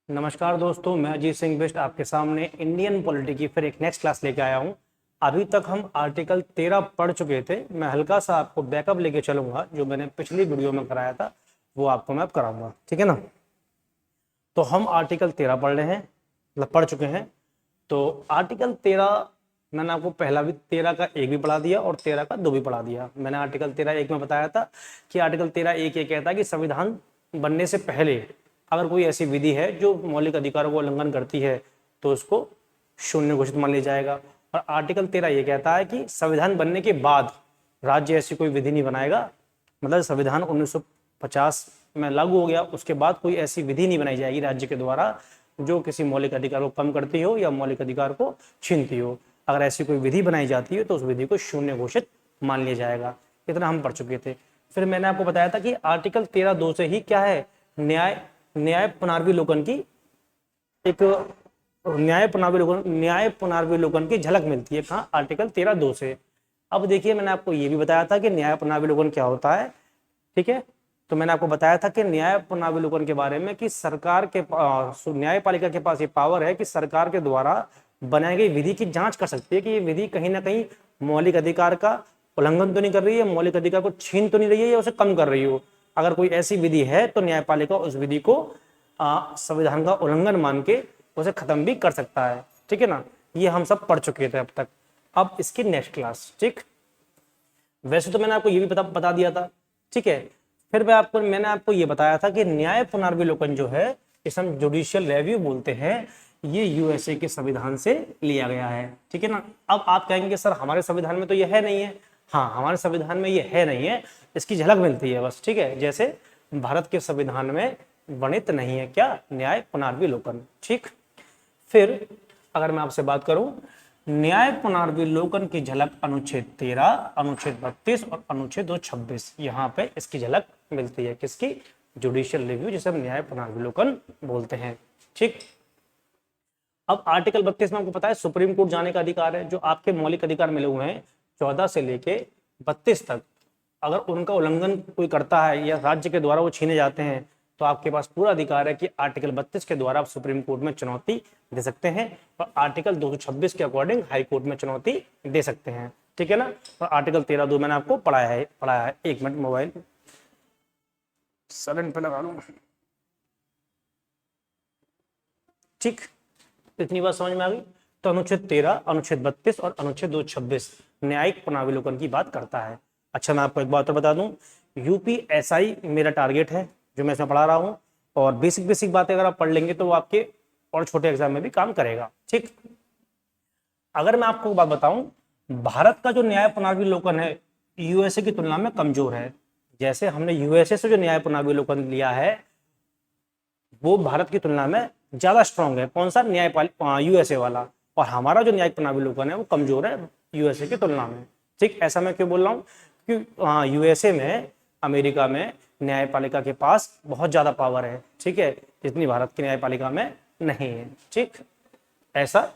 नमस्कार दोस्तों, मैं अजीत सिंह बिष्ट आपके सामने इंडियन पॉलिटी की फिर एक नेक्स्ट क्लास लेके आया हूं। अभी तक हम आर्टिकल 13 पढ़ चुके थे। मैं हल्का सा आपको बैकअप लेके चलूंगा, जो मैंने पिछली वीडियो में कराया था वो आपको मैं अब कराऊंगा, ठीक है ना। तो हम आर्टिकल 13 पढ़ रहे हैं, मतलब पढ़ चुके हैं। तो आर्टिकल 13 मैंने आपको पहला भी 13 का एक भी पढ़ा दिया और 13 का दो भी पढ़ा दिया। मैंने आर्टिकल 13 एक में बताया था कि आर्टिकल 13 एक ये कहता है कि संविधान बनने से पहले अगर कोई ऐसी विधि है जो मौलिक अधिकारों को उल्लंघन करती है तो उसको शून्य घोषित मान लिया जाएगा। और आर्टिकल 13 ये कहता है कि संविधान बनने के बाद राज्य ऐसी कोई विधि नहीं बनाएगा, मतलब संविधान 1950 में लागू हो गया, उसके बाद कोई ऐसी विधि नहीं बनाई जाएगी राज्य के द्वारा जो किसी मौलिक अधिकार को कम करती हो या मौलिक अधिकार को छीनती हो। अगर ऐसी कोई विधि बनाई जाती है तो उस विधि को शून्य घोषित मान लिया जाएगा। इतना हम पढ़ चुके थे। फिर मैंने आपको बताया था कि आर्टिकल 13(2) से ही क्या है, न्याय पुनर्विलोकन की एक न्याय पुनर्विलोकन की झलक मिलती है। कहाँ? आर्टिकल 13(2) से। अब देखिए, मैंने आपको ये भी बताया था कि न्याय पुनर्विलोकन क्या होता है, ठीक है। तो मैंने आपको बताया था कि न्याय पुनर्विलोकन के बारे में कि सरकार के न्यायपालिका के पास ये पावर है कि सरकार के द्वारा बनाई गई विधि की जांच कर सकती है कि ये विधि कहीं ना कहीं मौलिक अधिकार का उल्लंघन तो नहीं कर रही है, मौलिक अधिकार को छीन तो नहीं रही है या उसे कम कर रही हो। अगर कोई ऐसी विधि है तो न्यायपालिका उस विधि को संविधान का उल्लंघन मान के उसे खत्म भी कर सकता है, ठीक है ना। ये हम सब पढ़ चुके थे अब तक। अब इसकी नेक्स्ट क्लास, ठीक। वैसे तो मैंने आपको ये भी बता दिया था, ठीक है। फिर मैंने आपको ये बताया था कि न्याय पुनर्विलोकन जो है, इसे हम जुडिशियल रिव्यू बोलते हैं, ये यूएसए के संविधान से लिया गया है, ठीक है ना। अब आप कहेंगे सर हमारे संविधान में तो ये है नहीं है। हाँ, हमारे संविधान में ये है नहीं है, इसकी झलक मिलती है बस, ठीक है। जैसे भारत के संविधान में वर्णित नहीं है क्या, न्याय पुनर्विलोकन, ठीक। फिर अगर मैं आपसे बात करूं, न्याय पुनर्विलोकन की झलक अनुच्छेद 13, अनुच्छेद 32 और अनुच्छेद 226, यहाँ पे इसकी झलक मिलती है। किसकी? जुडिशियल रिव्यू, जिसे हम न्याय पुनर्विलोकन बोलते हैं, ठीक। अब आर्टिकल 32 में आपको पता है सुप्रीम कोर्ट जाने का अधिकार है। जो आपके मौलिक अधिकार मिले हुए हैं 14 से लेके 32 तक, अगर उनका उल्लंघन कोई करता है या राज्य के द्वारा वो छीने जाते हैं तो आपके पास पूरा अधिकार है कि आर्टिकल 32 के द्वारा आप सुप्रीम कोर्ट में चुनौती दे सकते हैं और आर्टिकल 226 के अकॉर्डिंग हाई कोर्ट में चुनौती दे सकते हैं, ठीक है ना। और आर्टिकल 13(2) मैंने आपको पढ़ाया है। एक मिनट, मोबाइल साइलेंट पे लगा लूं, ठीक। इतनी बात समझ में आ गई। तो अनुच्छेद 13, अनुच्छेद 32 और अनुच्छेद 226 न्यायिक पुनर्विलोकन की बात करता है। अच्छा, मैं आपको एक बात और बता दूं, यूपीएसआई मेरा टारगेट है जो मैं इसमें पढ़ा रहा हूं, और बेसिक बेसिक बातें अगर आप पढ़ लेंगे तो वो आपके और छोटे एग्जाम में भी काम करेगा, ठीक। अगर मैं आपको बात बताऊं, भारत का जो न्याय पुनर्विलोकन है यूएसए की तुलना में कमजोर है। जैसे हमने यूएसए से जो न्याय पुनर्विलोकन लिया है वो भारत की तुलना में ज्यादा स्ट्रांग है। कौन सा? यूएसए वाला। और हमारा जो न्यायिक पुनर्विलोकन है वो कमजोर है यूएसए की तुलना में, ठीक। ऐसा मैं क्यों बोल रहा हूँ? क्योंकि यूएसए में, अमेरिका में न्यायपालिका के पास बहुत ज्यादा पावर है, ठीक है, जितनी भारत की न्यायपालिका में नहीं है, ठीक। ऐसा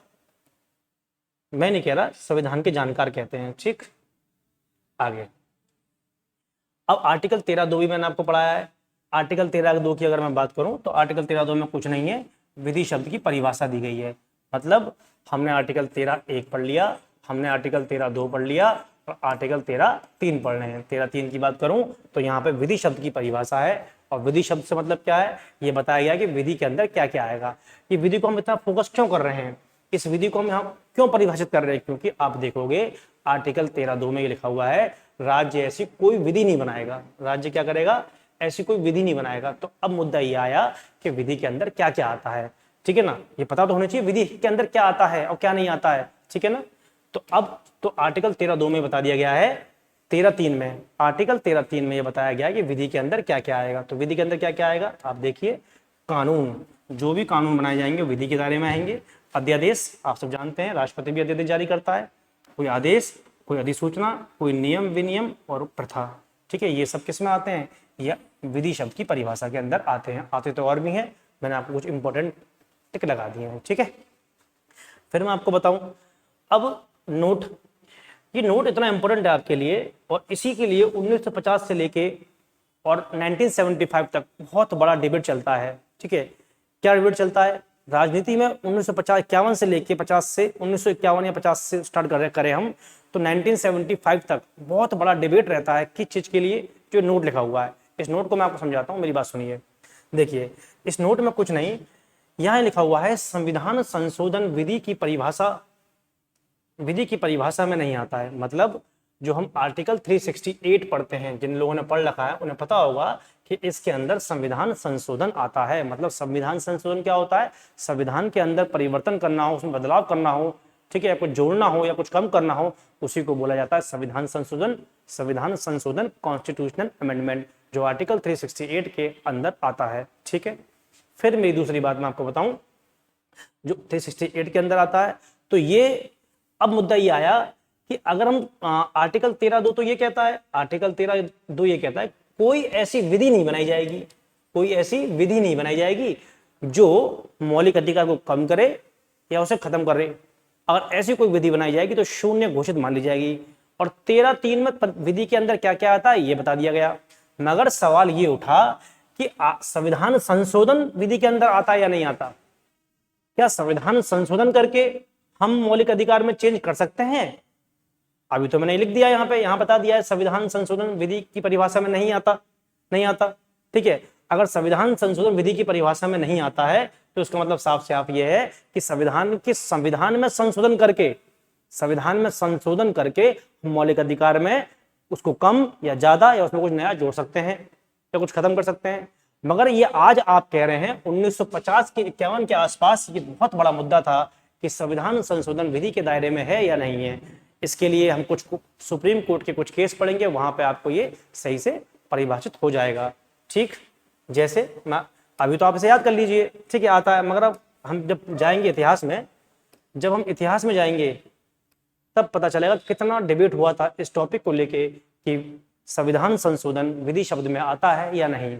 मैं नहीं कह रहा, संविधान के जानकार कहते हैं, ठीक। आगे अब आर्टिकल 13(2) भी मैंने आपको पढ़ाया है। आर्टिकल 13(2) की अगर मैं बात करूं तो आर्टिकल 13(2) में कुछ नहीं है, विधि शब्द की परिभाषा दी गई है। मतलब हमने आर्टिकल 13(1) पढ़ लिया, हमने आर्टिकल 13(2) पढ़ लिया और आर्टिकल 13(3) पढ़ रहे हैं। 13(3) की बात करूं तो यहाँ पे विधि शब्द की परिभाषा है। और विधि शब्द से मतलब क्या है, ये बताया गया कि विधि के अंदर क्या क्या आएगा। ये विधि को हम इतना फोकस क्यों कर रहे हैं, इस विधि को हम क्यों परिभाषित कर रहे हैं? क्योंकि आप देखोगे आर्टिकल 13(2) में ये लिखा हुआ है, राज्य ऐसी कोई विधि नहीं बनाएगा। राज्य क्या करेगा? ऐसी कोई विधि नहीं बनाएगा। तो अब मुद्दा ये आया कि विधि के अंदर क्या क्या आता है, ठीक है ना। ये पता तो होना चाहिए विधि के अंदर क्या आता है और क्या नहीं आता है, ठीक है ना। तो अब तो आर्टिकल 13(2) में बता दिया गया है, 13(3) में, आर्टिकल 13(3) में ये बताया गया कि विधि के अंदर क्या क्या आएगा। तो विधि के अंदर क्या क्या आएगा आप देखिए। कानून, जो भी कानून बनाए जाएंगे विधि के दायरे में आएंगे। अध्यादेश, आप सब जानते हैं राष्ट्रपति भी अध्यादेश जारी करता है। कोई आदेश, कोई अधिसूचना, कोई नियम विनियम और प्रथा, ठीक है, ये सब किस में आते हैं? या विधि शब्द की परिभाषा के अंदर आते हैं। आते तो और भी हैं, मैंने आपको कुछ इंपॉर्टेंट टिक लगा दिए हैं, ठीक है। फिर मैं आपको बताऊं, अब नोट, ये नोट इतना इंपॉर्टेंट है आपके लिए और इसी के लिए 1950 से लेके और 1975 तक बहुत बड़ा डिबेट चलता है, ठीक है। क्या डिबेट चलता है राजनीति में 1951 से लेके 50 से 1951 या 50 से स्टार्ट करें हम तो 1975 तक बहुत बड़ा डिबेट रहता है किस चीज के लिए, जो नोट लिखा हुआ है। इस नोट को मैं आपको समझाता हूं, मेरी बात सुनिए। देखिए इस नोट में कुछ नहीं, यहां लिखा हुआ है संविधान संशोधन विधि की परिभाषा में नहीं आता है। मतलब जो हम आर्टिकल 368 पढ़ते हैं, जिन लोगों ने पढ़ रखा है उन्हें पता होगा कि इसके अंदर संविधान संशोधन आता है। मतलब संविधान संशोधन क्या होता है, संविधान के अंदर परिवर्तन करना हो, उसमें बदलाव करना हो, ठीक है, या कुछ जोड़ना हो या कुछ कम करना हो, उसी को बोला जाता है संविधान संशोधन। संविधान संशोधन कॉन्स्टिट्यूशनल अमेंडमेंट जो आर्टिकल 368 के अंदर आता है। ठीक है, फिर मेरी दूसरी बात मैं आपको बताऊं, जो 368 के अंदर आता है, तो ये अब मुद्दा ये आया कि अगर हम आर्टिकल 13(2) तो ये कहता है, आर्टिकल 13(2) ये कहता है कोई ऐसी विधि नहीं बनाई जाएगी, कोई ऐसी विधि नहीं बनाई जाएगी जो मौलिक अधिकार को कम करे या उसे खत्म करे। अगर ऐसी कोई विधि बनाई जाएगी तो शून्य घोषित मान ली जाएगी। और 13(3) में विधि के अंदर क्या क्या आता है ये बता दिया गया। मगर सवाल ये उठा कि संविधान संशोधन विधि के अंदर आता है या नहीं आता। क्या संविधान संशोधन करके हम मौलिक अधिकार में चेंज कर सकते हैं? अभी तो मैंने लिख दिया यहाँ पे, यहाँ बता दिया है संविधान संशोधन विधि की परिभाषा में नहीं आता। ठीक है, अगर संविधान संशोधन विधि की परिभाषा में नहीं आता है तो उसका मतलब साफ साफ ये है कि संविधान में संशोधन करके मौलिक अधिकार में उसको कम या ज्यादा या उसमें कुछ नया जोड़ सकते हैं या कुछ खत्म कर सकते हैं। मगर ये आज आप कह रहे हैं 1950 के 51 के आसपास ये बहुत बड़ा मुद्दा था कि संविधान संशोधन विधि के दायरे में है या नहीं है। इसके लिए हम कुछ सुप्रीम कोर्ट के कुछ केस पढ़ेंगे, वहां पे आपको ये सही से परिभाषित हो जाएगा। ठीक, जैसे मैं अभी तो आप इसे याद कर लीजिए, ठीक है, आता है। मगर अब हम जब जाएंगे इतिहास में जाएंगे तब पता चलेगा कितना डिबेट हुआ था इस टॉपिक को लेके कि संविधान संशोधन विधि शब्द में आता है या नहीं।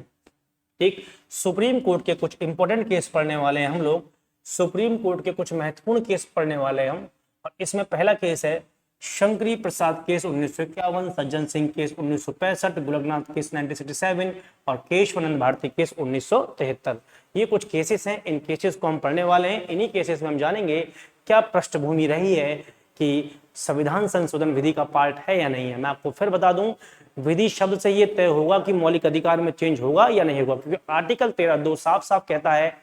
ठीक, सुप्रीम कोर्ट के कुछ इंपॉर्टेंट केस पढ़ने वाले हैं हम लोग, सुप्रीम कोर्ट के कुछ महत्वपूर्ण केस पढ़ने वाले हैं हम। और इसमें पहला केस है Shankari Prasad case 1951, Sajjan Singh case 1965, Golaknath case 1967 और केशवानंद भारती केस 1973। ये कुछ केसेस हैं, इन केसेस को हम पढ़ने वाले हैं। इन्हीं केसेस में हम जानेंगे क्या पृष्ठभूमि रही है कि संविधान संशोधन विधि का पार्ट है या नहीं है। मैं आपको फिर बता दूं, विधि शब्द से ये तय होगा कि मौलिक अधिकार में चेंज होगा या नहीं होगा, क्योंकि आर्टिकल 13(2) साफ साफ कहता है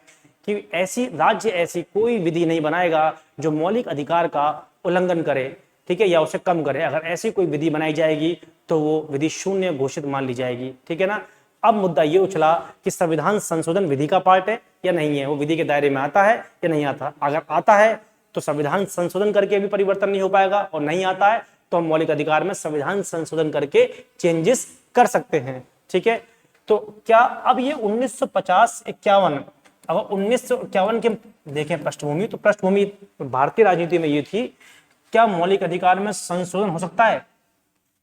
कि राज्य ऐसी कोई विधि नहीं बनाएगा जो मौलिक अधिकार का उल्लंघन करे, ठीक है, या उसे कम करे। अगर ऐसी कोई विधि बनाई जाएगी तो वो विधि शून्य घोषित मान ली जाएगी। ठीक है ना। अब मुद्दा ये उछला कि संविधान संशोधन विधि का पार्ट है या नहीं है, वो विधि के दायरे में आता है या नहीं आता। अगर आता है तो संविधान संशोधन करके भी परिवर्तन नहीं हो पाएगा, और नहीं आता है तो हम मौलिक अधिकार में संविधान संशोधन करके चेंजेस कर सकते हैं। ठीक है, तो क्या अब ये 1950-51, अगर 1951 के देखें पृष्ठभूमि, तो पृष्ठभूमि भारतीय राजनीति में ये थी, क्या मौलिक अधिकार में संशोधन हो सकता है,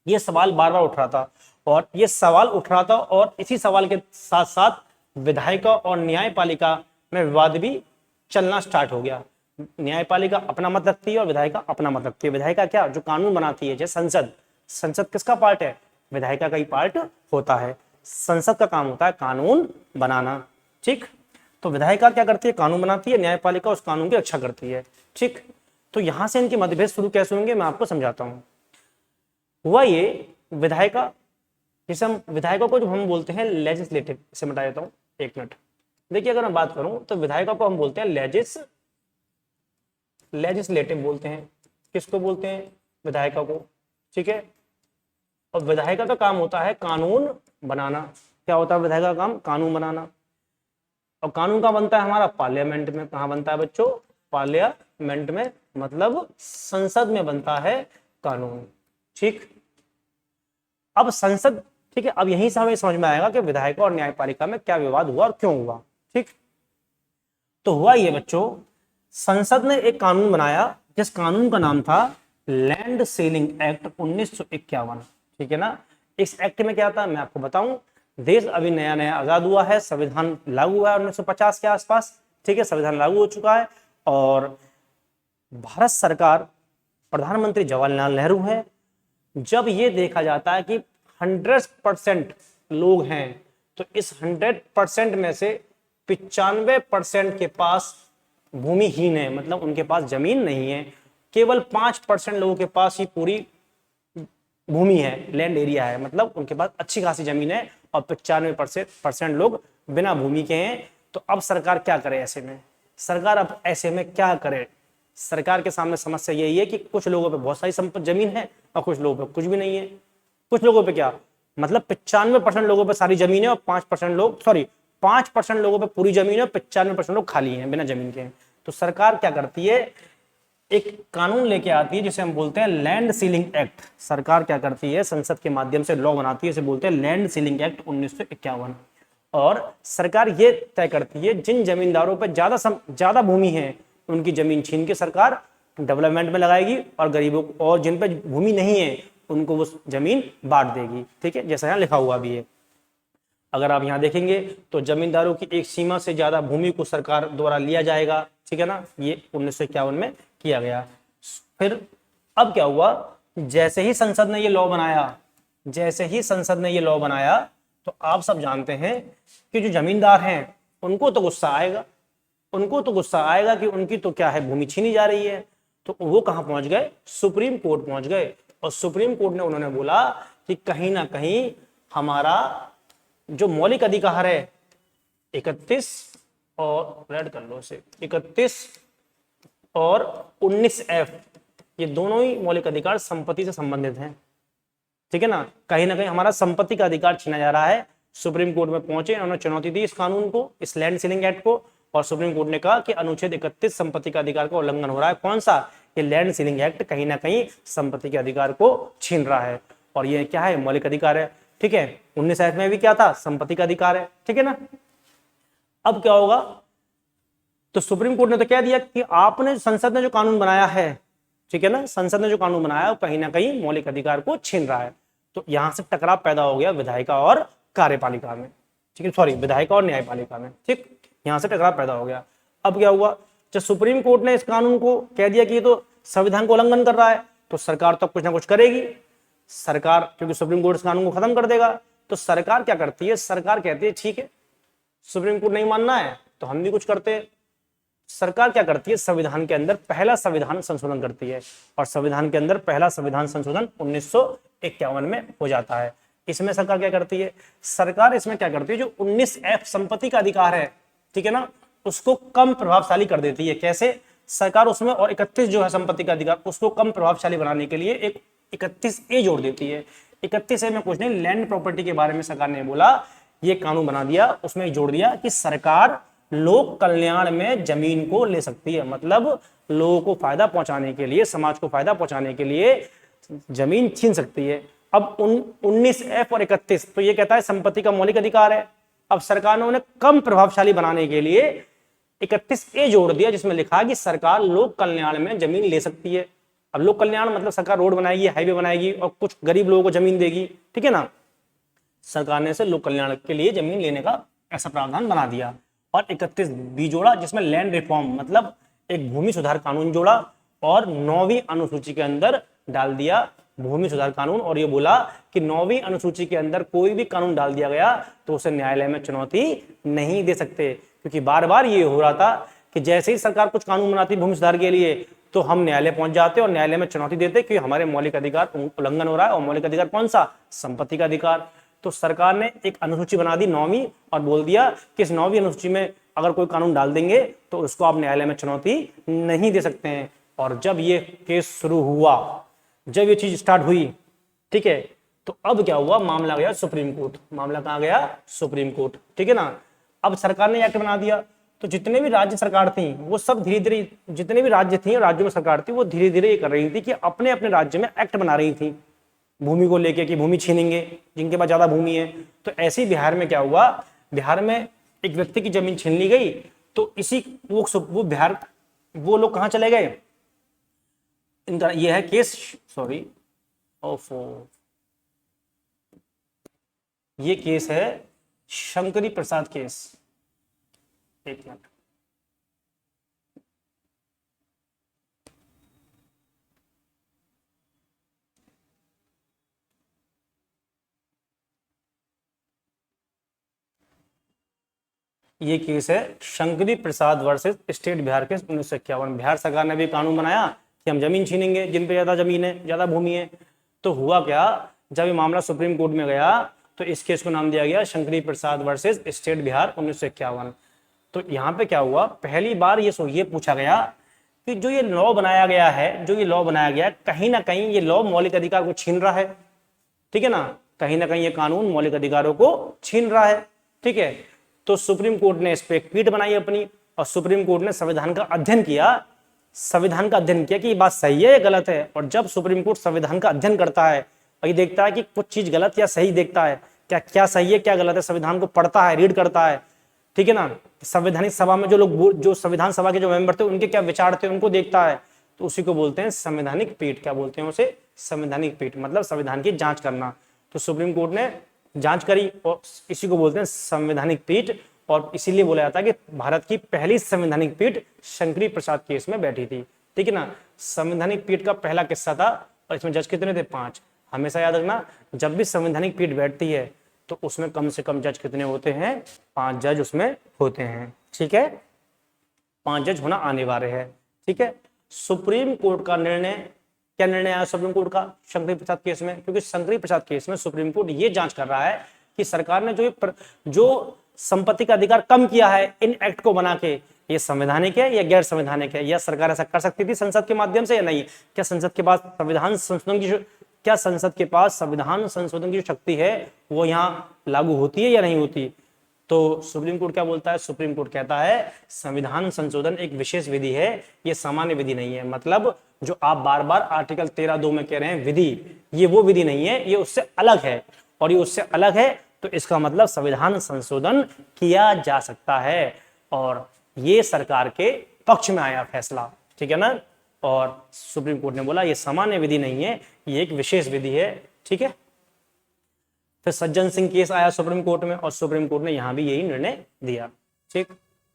ये सवाल बार बार उठ रहा था। और ये सवाल उठ रहा था और इसी सवाल के साथ साथ विधायिका और न्यायपालिका में विवाद भी चलना स्टार्ट हो गया। न्यायपालिका अपना मत रखती है और विधायिका अपना मत रखती है। विधायिका क्या, जो कानून बनाती है, जैसे संसद किसका पार्ट है, विधायिका का ही पार्ट होता है। संसद का काम होता है कानून बनाना। ठीक, तो विधायिका क्या करती है, कानून बनाती है, न्यायपालिका उस कानून की रक्षा करती है। ठीक, तो यहां से इनके मतभेद शुरू कैसे होंगे मैं आपको समझाता हूं। हुआ ये, विधायिका जैसे विधायिका को जो हम बोलते हैं लेजिस्लेटिव, इसे मिटा देता हूं एक मिनट। देखिए अगर मैं बात करूं तो विधायिका को हम बोलते हैं लेजिस्लेटिव बोलते हैं। किसको बोलते हैं, विधायिका को। ठीक है, और विधायिका का काम होता है कानून बनाना। क्या होता है विधायिका का काम, कानून बनाना। और कानून का बनता है हमारा पार्लियामेंट में। कहां बनता है बच्चों, पार्लियामेंट में, मतलब संसद में बनता है कानून। ठीक, अब संसद, ठीक है, अब यहीं से हमें समझ में आएगा कि विधायिका और न्यायपालिका में क्या विवाद हुआ और क्यों हुआ। ठीक, तो हुआ ये बच्चों, संसद ने एक कानून बनाया जिस कानून का नाम था लैंड सीलिंग एक्ट 1951। ठीक है ना। इस एक्ट में क्या था मैं आपको बताऊं, देश अभी नया नया आजाद हुआ है, संविधान लागू हुआ है 1950 के आसपास। ठीक है, संविधान लागू हो चुका है और भारत सरकार, प्रधानमंत्री जवाहरलाल नेहरू है। जब ये देखा जाता है कि 100% लोग हैं, तो इस 100% में से 95% के पास भूमिहीन है, मतलब उनके पास जमीन नहीं है। केवल 5% लोगों के पास ही पूरी भूमि है, लैंड एरिया है, मतलब उनके पास अच्छी खासी जमीन है, और 95% लोग बिना भूमि के हैं। तो अब सरकार क्या करे ऐसे में? सरकार अब ऐसे में क्या करे? सरकार के सामने समस्या यही है कि कुछ लोगों पे बहुत सारी संपत्ति जमीन है और कुछ लोगों पे कुछ भी नहीं है। कुछ लोगों पे क्या, मतलब 95% लोगों पे सारी जमीन है और 5% लोगों पे पूरी जमीन है और 95% लोग खाली हैं, बिना जमीन के हैं। तो सरकार क्या करती है, एक कानून लेके आती है जिसे हम बोलते हैं लैंड सीलिंग एक्ट। सरकार क्या करती है, संसद के माध्यम से लॉ बनाती है, इसे बोलते हैं लैंड सीलिंग एक्ट 1951। और सरकार ये तय करती है जिन जमींदारों पर ज्यादा भूमि है उनकी जमीन छीन के सरकार डेवलपमेंट में लगाएगी, और गरीबों को, और जिन पर भूमि नहीं है उनको वो जमीन बांट देगी। ठीक है, जैसा यहाँ लिखा हुआ भी है। अगर आप यहाँ देखेंगे तो जमींदारों की एक सीमा से ज्यादा भूमि को सरकार द्वारा लिया जाएगा। ठीक है ना, ये 1951 में किया गया। फिर अब क्या हुआ, जैसे ही संसद ने ये लॉ बनाया, तो आप सब जानते हैं कि जो जमींदार हैं उनको तो गुस्सा आएगा कि उनकी तो क्या है, भूमि छीनी जा रही है। तो वो कहां पहुंच गए, सुप्रीम कोर्ट पहुंच गए। और सुप्रीम कोर्ट ने उन्होंने बोला कि कहीं ना कहीं हमारा जो मौलिक अधिकार है 31 और रेड कर लो इसे, 31 और 19F, ये दोनों ही मौलिक अधिकार संपत्ति से संबंधित हैं। ठीक है ना कहीं हमारा संपत्ति का अधिकार छीना जा रहा है। सुप्रीम कोर्ट में पहुंचे, उन्होंने चुनौती दी इस कानून को, इस लैंड सीलिंग एक्ट को, और सुप्रीम कोर्ट ने कहा कि अनुच्छेद 31 संपत्ति का अधिकार का उल्लंघन हो रहा है। कौन सा, ये लैंड सीलिंग एक्ट कहीं ना कहीं संपत्ति के अधिकार को छीन रहा है, और ये क्या है, मौलिक अधिकार है। ठीक है, 19F में भी क्या था, संपत्ति का अधिकार है। ठीक है ना, अब क्या होगा, तो सुप्रीम कोर्ट ने तो कह दिया कि आपने, संसद ने जो कानून बनाया है, ठीक है ना, संसद ने जो कानून बनाया है कहीं ना कहीं मौलिक अधिकार को छीन रहा है। तो यहां से टकराव पैदा हो गया विधायिका और कार्यपालिका में। ठीक है, सॉरी, विधायिका और न्यायपालिका में। ठीक, यहां से टकराव पैदा हो गया। अब क्या हुआ, जब सुप्रीम कोर्ट ने इस कानून को कह दिया कि ये तो संविधान को उल्लंघन कर रहा है, तो सरकार तो कुछ ना कुछ करेगी। सरकार, क्योंकि सुप्रीम कोर्ट इस कानून को खत्म कर देगा, तो सरकार क्या करती है, सरकार कहती है ठीक है, सुप्रीम कोर्ट नहीं मानना है तो हम भी कुछ करते हैं। सरकार क्या करती है, संविधान के अंदर पहला संविधान संशोधन करती है, और संविधान के अंदर पहला संविधान संशोधन 1951 में हो जाता है। इसमें सरकार क्या करती है, सरकार इसमें क्या करती है, जो 19F संपत्ति का अधिकार है, ठीक है ना, उसको कम प्रभावशाली कर देती है। कैसे, सरकार उसमें, और 31 जो है संपत्ति का अधिकार, उसको कम प्रभावशाली बनाने के लिए एक 31A जोड़ देती है। 31A में कुछ नहीं, लैंड प्रॉपर्टी के बारे में सरकार ने बोला, ये कानून बना दिया, उसमें जोड़ दिया कि सरकार लोक कल्याण में जमीन को ले सकती है, मतलब लोगों को फायदा पहुंचाने के लिए, समाज को फायदा पहुंचाने के लिए जमीन छीन सकती है। अब 19F और 31 तो ये कहता है संपत्ति का मौलिक अधिकार है। अब सरकार ने उन्हें कम प्रभावशाली बनाने के लिए 31A जोड़ दिया, जिसमें लिखा कि सरकार लोक कल्याण में जमीन ले सकती है। अब लोक कल्याण मतलब सरकार रोड बनाएगी, हाईवे बनाएगी और कुछ गरीब लोगों को जमीन देगी। ठीक है ना, सरकार ने इसे लोक कल्याण के लिए जमीन लेने का ऐसा प्रावधान बना दिया। और 31B जोड़ा, जिसमें लैंड रिफॉर्म मतलब एक भूमि सुधार कानून जोड़ा, और 9वीं अनुसूची के अंदर डाल दिया भूमि सुधार कानून। और ये बोला कि 9वीं अनुसूची के अंदर कोई भी कानून डाल दिया गया तो उसे न्यायालय में चुनौती नहीं दे सकते, क्योंकि बार बार ये हो रहा था कि जैसे ही सरकार कुछ कानून बनाती भूमि सुधार के लिए तो हम न्यायालय पहुंच जाते और न्यायालय में चुनौती देते कि हमारे मौलिक अधिकार उल्लंघन हो रहा है। और मौलिक अधिकार कौन सा, संपत्ति का अधिकार। तो सरकार ने एक अनुसूची बना दी 9वीं, और बोल दिया कि इस 9वीं अनुसूची में अगर कोई कानून डाल देंगे तो उसको आप न्यायालय में चुनौती नहीं दे सकते हैं। और जब ये केस शुरू हुआ, जब ये चीज स्टार्ट हुई, ठीक है, तो अब क्या हुआ, मामला गया सुप्रीम कोर्ट। मामला कहां गया, सुप्रीम कोर्ट। ठीक है ना, अब सरकार ने एक्ट बना दिया, तो जितने भी राज्य सरकार थी वो सब धीरे धीरे, जितने भी राज्य थी, राज्यों में सरकार थी, वो धीरे धीरे ये कर रही थी कि अपने अपने राज्य में एक्ट बना रही थी भूमि को लेके कि भूमि छीनेंगे जिनके पास ज्यादा भूमि है। तो ऐसे ही बिहार में क्या हुआ, बिहार में एक व्यक्ति की जमीन छीन ली गई, तो इसी वो बिहार, वो लोग कहां चले गए, इनका ये है केस, सॉरी ओफो, ये केस है शंकरी प्रसाद केस। एक मिनट, ये केस है Shankari Prasad versus state Bihar case 1951। Bihar सरकार ने भी कानून बनाया कि हम जमीन छीनेंगे जिन पे ज्यादा जमीन है, ज्यादा भूमि है। तो हुआ क्या, जब ये मामला सुप्रीम कोर्ट में गया तो इस केस को नाम दिया गया शंकरी प्रसाद वर्सेस स्टेट बिहार 1951। तो यहाँ पे क्या हुआ, पहली बार ये पूछा गया कि जो ये लॉ बनाया गया है, जो ये लॉ बनाया गया है, कहीं ना कहीं ये लॉ मौलिक अधिकार को छीन रहा है। ठीक है ना, कहीं ना कहीं ये कानून मौलिक अधिकारों को छीन रहा है। ठीक है, तो सुप्रीम कोर्ट ने इस पे एक पीठ बनाई अपनी, और सुप्रीम कोर्ट ने संविधान का अध्ययन किया, संविधान का अध्ययन किया कि ये बात सही है या गलत है। और जब सुप्रीम कोर्ट संविधान का अध्ययन करता है और ये देखता है कि कुछ चीज गलत या सही देखता है, क्या क्या सही है क्या गलत है, संविधान को पढ़ता है, रीड करता है। ठीक है ना, संवैधानिक सभा में जो लोग, जो संविधान सभा के जो मेंबर थे, उनके क्या विचार थे उनको देखता है, तो उसी को बोलते हैं संवैधानिक पीठ। क्या बोलते हैं उसे, संवैधानिक पीठ, मतलब संविधान की जांच करना। तो सुप्रीम कोर्ट ने जांच करी और इसी को बोलते हैं संवैधानिक पीठ। और इसीलिए बोला जाता है कि भारत की पहली संवैधानिक पीठ शंकरी प्रसाद केस में बैठी थी। ठीक है ना, संवैधानिक पीठ का पहला किस्सा था और इसमें जज कितने थे, 5। हमेशा याद रखना, जब भी संवैधानिक पीठ बैठती है तो उसमें कम से कम जज कितने होते हैं, 5 जज उसमें होते हैं। ठीक है, 5 जज होना अनिवार्य है। ठीक है, सुप्रीम कोर्ट का निर्णय, क्या निर्णय आया सुप्रीम कोर्ट का शंकरी प्रसाद केस में, क्योंकि शंकरी प्रसाद केस में सुप्रीम कोर्ट ये जांच कर रहा है कि सरकार ने जो संपत्ति का अधिकार कम किया है इन एक्ट को बना के, ये संवैधानिक है या गैर संवैधानिक है, या सरकार ऐसा कर सकती थी संसद के माध्यम से या नहीं। क्या संसद के पास संविधान संशोधन की, क्या संसद के पास संविधान संशोधन की जो शक्ति है वो यहाँ लागू होती है या नहीं होती। तो सुप्रीम कोर्ट क्या बोलता है, सुप्रीम कोर्ट कहता है संविधान संशोधन एक विशेष विधि है, ये सामान्य विधि नहीं है। मतलब जो आप बार बार आर्टिकल 13(2) में कह रहे हैं विधि, ये वो विधि नहीं है, ये उससे अलग है। और ये उससे अलग है तो इसका मतलब संविधान संशोधन किया जा सकता है, और ये सरकार के पक्ष में आया फैसला। ठीक है ना, और सुप्रीम कोर्ट ने बोला ये सामान्य विधि नहीं है, ये एक विशेष विधि है। ठीक है, फिर सज्जन सिंह केस आया सुप्रीम कोर्ट में और सुप्रीम कोर्ट ने यहां भी यही निर्णय दिया। ठीक,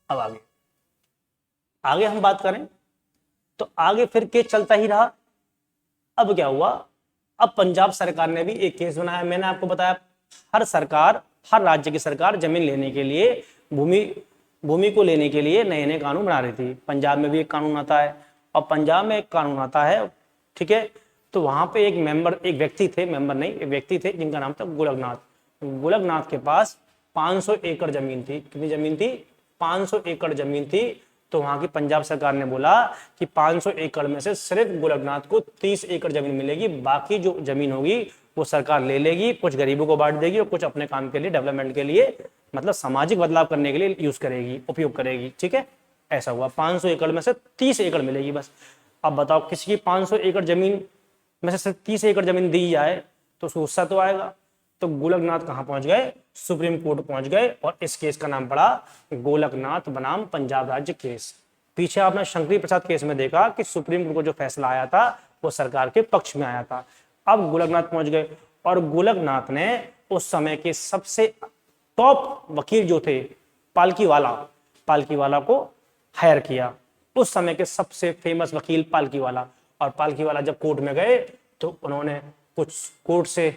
अब आगे हम बात करें तो आगे फिर केस चलता ही रहा। अब क्या हुआ, अब पंजाब सरकार ने भी एक केस बनाया। मैंने आपको बताया हर सरकार, हर राज्य की सरकार जमीन लेने के लिए, भूमि को लेने के लिए नए नए कानून बना रही थी। पंजाब में भी एक कानून आता है और पंजाब में एक कानून आता है। ठीक है, तो वहां पे एक व्यक्ति थे, मेंबर नहीं, एक व्यक्ति थे जिनका नाम था गोलकनाथ। गोलकनाथ के पास 500 एकड़ जमीन थी। कितनी जमीन थी, 500 एकड़ जमीन थी। तो वहां की पंजाब सरकार ने बोला कि 500 एकड़ में से सिर्फ गोलकनाथ को 30 एकड़ जमीन मिलेगी, बाकी जो जमीन होगी वो सरकार ले लेगी, कुछ गरीबों को बांट देगी और कुछ अपने काम के लिए, डेवलपमेंट के लिए, मतलब सामाजिक बदलाव करने के लिए यूज करेगी, उपयोग करेगी। ठीक है, ऐसा हुआ, 500 एकड़ में से 30 एकड़ मिलेगी बस। अब बताओ, किसी की 500 एकड़ जमीन में से सिर्फ 30 एकड़ जमीन दी जाए तो उसको गुस्सा तो आएगा। तो गोलकनाथ कहां पहुंच गए, सुप्रीम कोर्ट पहुंच गए, और इस केस का नाम पड़ा गोलकनाथ बनाम पंजाब राज्य केस। पीछे आपने शंकरी प्रसाद केस में देखा कि सुप्रीम कोर्ट को जो फैसला आया था वो सरकार के पक्ष में आया था। अब गोलकनाथ पहुंच गए और गोलकनाथ ने उस समय के सबसे टॉप वकील जो थे, पालकीवाला को हायर किया। उस समय के सबसे फेमस वकील पालकीवाला। और पालकीवाला जब कोर्ट में गए तो उन्होंने कुछ कोर्ट से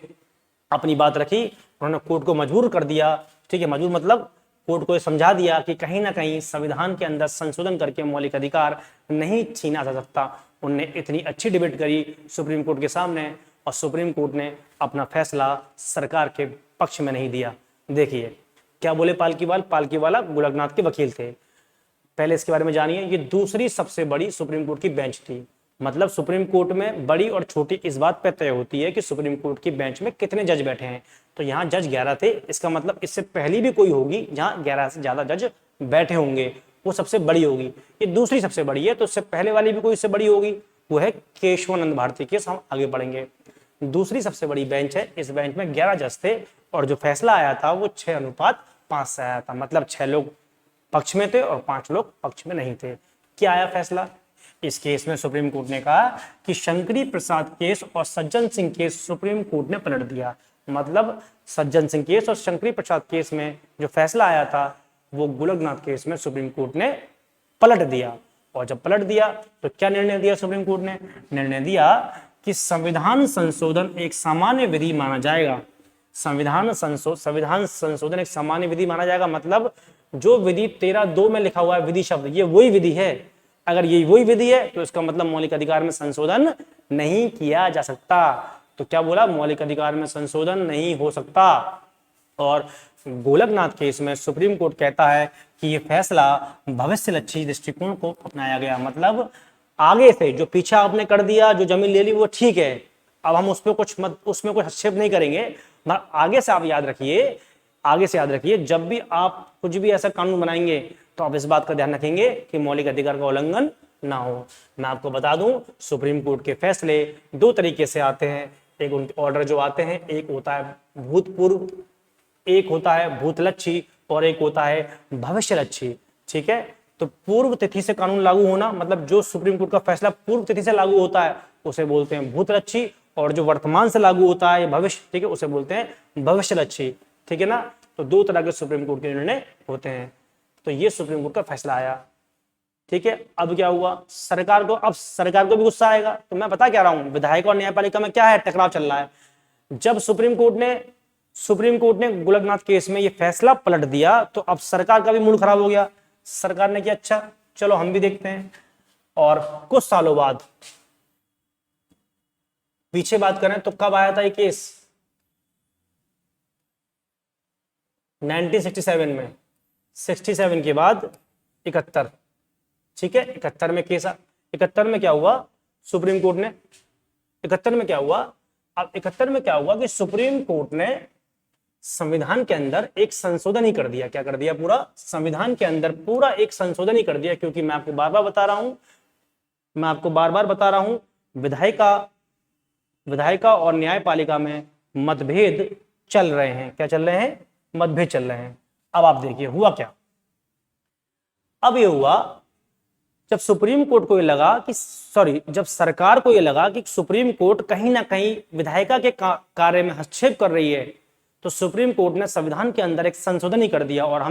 अपनी बात रखी, उन्होंने कोर्ट को मजबूर कर दिया। ठीक है, मजबूर मतलब कोर्ट को समझा दिया कि कहीं ना कहीं संविधान के अंदर संशोधन करके मौलिक अधिकार नहीं छीना जा सकता। उनने इतनी अच्छी डिबेट करी सुप्रीम कोर्ट के सामने और सुप्रीम कोर्ट ने अपना फैसला सरकार के पक्ष में नहीं दिया। देखिए क्या बोले पालकीवाला गोलकनाथ के वकील थे। पहले इसके बारे में जानिए, ये दूसरी सबसे बड़ी सुप्रीम कोर्ट की बेंच थी। मतलब सुप्रीम कोर्ट में बड़ी और छोटी इस बात पर तय होती है कि सुप्रीम कोर्ट की बेंच में कितने जज बैठे हैं। तो यहाँ जज 11 थे, इसका मतलब इससे पहले भी कोई होगी जहाँ 11 से ज्यादा जज बैठे होंगे, वो सबसे बड़ी होगी। ये दूसरी सबसे बड़ी है, तो इससे पहले वाली भी कोई इससे बड़ी होगी, वो है केशवानंद भारती केस, हम आगे पढ़ेंगे। दूसरी सबसे बड़ी बेंच है, इस बेंच में 11 जज थे और जो फैसला आया था वो 6:5 से आया था। मतलब 6 लोग पक्ष में थे और 5 लोग पक्ष में नहीं थे। क्या आया फैसला, इस केस में सुप्रीम कोर्ट ने कहा कि शंकरी प्रसाद केस और Sajjan Singh case supreme court ने पलट दिया। मतलब सज्जन सिंह केस और शंकरी प्रसाद केस में जो फैसला आया था वो गोलकनाथ केस में सुप्रीम कोर्ट ने पलट दिया। और जब पलट दिया तो क्या निर्णय दिया सुप्रीम कोर्ट ने, निर्णय दिया कि संविधान संशोधन एक सामान्य विधि माना जाएगा। संविधान संशोधन एक सामान्य विधि माना जाएगा। मतलब जो विधि 13(2) में लिखा हुआ है विधि शब्द, ये वही विधि है। अगर ये वही विधि है तो इसका मतलब मौलिक अधिकार में संशोधन नहीं किया जा सकता। तो क्या बोला, मौलिक अधिकार में संशोधन नहीं हो सकता। और गोलकनाथ केस में सुप्रीम कोर्ट कहता है कि ये फैसला भविष्यलक्षी दृष्टिकोण को अपनाया गया, मतलब आगे से जो पीछा आपने कर दिया, जो जमीन ले ली वो ठीक है, अब हम उसमें कुछ हस्तक्षेप नहीं करेंगे। आगे से आप याद रखिए, आगे से याद रखिए, जब भी आप कुछ भी ऐसा कानून बनाएंगे तो आप इस बात का ध्यान रखेंगे कि मौलिक अधिकार का उल्लंघन ना हो। मैं आपको बता दूं, सुप्रीम कोर्ट के फैसले दो तरीके से आते हैं। एक उनके ऑर्डर जो आते हैं, एक होता है भूतपूर्व, एक होता है भूतलक्षी और एक होता है भविष्यलक्षी। ठीक है, तो पूर्व तिथि से कानून लागू होना, मतलब जो सुप्रीम कोर्ट का फैसला पूर्व तिथि से लागू होता है उसे बोलते हैं भूतलक्षी, और जो वर्तमान से लागू होता है भविष्य, ठीक है, उसे बोलते हैं भविष्यलक्षी। ठीक है ना, तो दो तरह के सुप्रीम कोर्ट के निर्णय होते हैं। तो ये सुप्रीम कोर्ट का फैसला आया। ठीक है, अब क्या हुआ, सरकार को भी गुस्सा आएगा। तो मैं बता क्या रहा हूं, विधायक और न्यायपालिका में क्या है, टकराव चल रहा है। जब सुप्रीम कोर्ट ने गोलकनाथ केस में ये फैसला पलट दिया तो अब सरकार का भी मूड खराब हो गया। सरकार ने किया, अच्छा चलो हम भी देखते हैं। और कुछ सालों बाद, पीछे बात करें तो कब आया था ये केस, 1967 में, 67 के बाद 71। ठीक है, 71 में केस, 71 में क्या हुआ, सुप्रीम कोर्ट ने, 71 में क्या हुआ, अब 71 में क्या हुआ कि सुप्रीम कोर्ट ने संविधान के अंदर एक संशोधन ही कर दिया। क्या कर दिया, पूरा संविधान के अंदर पूरा एक संशोधन ही कर दिया। क्योंकि मैं आपको बार बार बता रहा हूं, विधायिका और न्यायपालिका में मतभेद चल रहे हैं। क्या चल रहे हैं, मतभेद चल रहे हैं। अब आप देखिए हुआ क्या, अब ये हुआ जब सुप्रीम कोर्ट को ये लगा कि जब सरकार को ये लगा कि सुप्रीम कोर्ट कहीं ना कहीं विधायिका के कार्य में हस्तक्षेप कर रही है, तो सुप्रीम कोर्ट ने संविधान के अंदर एक संशोधन ही कर दिया। और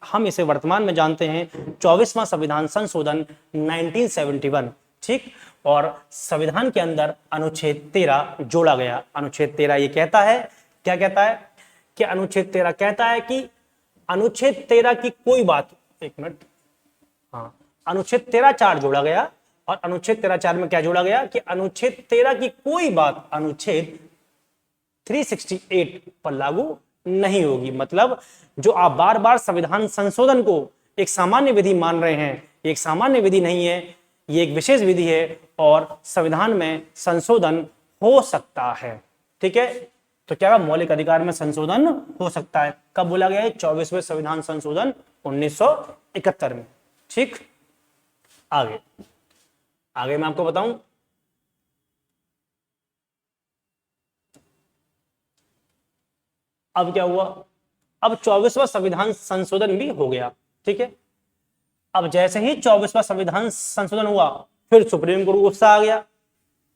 हम इसे वर्तमान में जानते हैं 24वां संविधान संशोधन 1971। ठीक, और संविधान के अंदर अनुच्छेद 13 जोड़ा गया। अनुच्छेद 13 ये कहता है, क्या कहता है कि अनुच्छेद 13 कहता है कि अनुच्छेद 13 की कोई बात, एक मिनट, हाँ, अनुच्छेद 13(4) जोड़ा गया। और अनुच्छेद 13(4) में क्या जोड़ा गया कि अनुच्छेद 13 की कोई बात अनुच्छेद 368 पर लागू नहीं होगी। मतलब जो आप बार बार संविधान संशोधन को एक सामान्य विधि मान रहे हैं, एक सामान्य विधि नहीं है, ये एक विशेष विधि है और संविधान में संशोधन हो सकता है। ठीक है, तो क्या मौलिक अधिकार में संशोधन हो सकता है। कब बोला गया है, 24वें संविधान संशोधन 1971 में। ठीक, आगे मैं आपको बताऊं, अब क्या हुआ, अब 24वां संविधान संशोधन भी हो गया। ठीक है, अब जैसे ही 24वां संविधान संशोधन हुआ, फिर सुप्रीम कोर्ट को गुस्सा आ गया।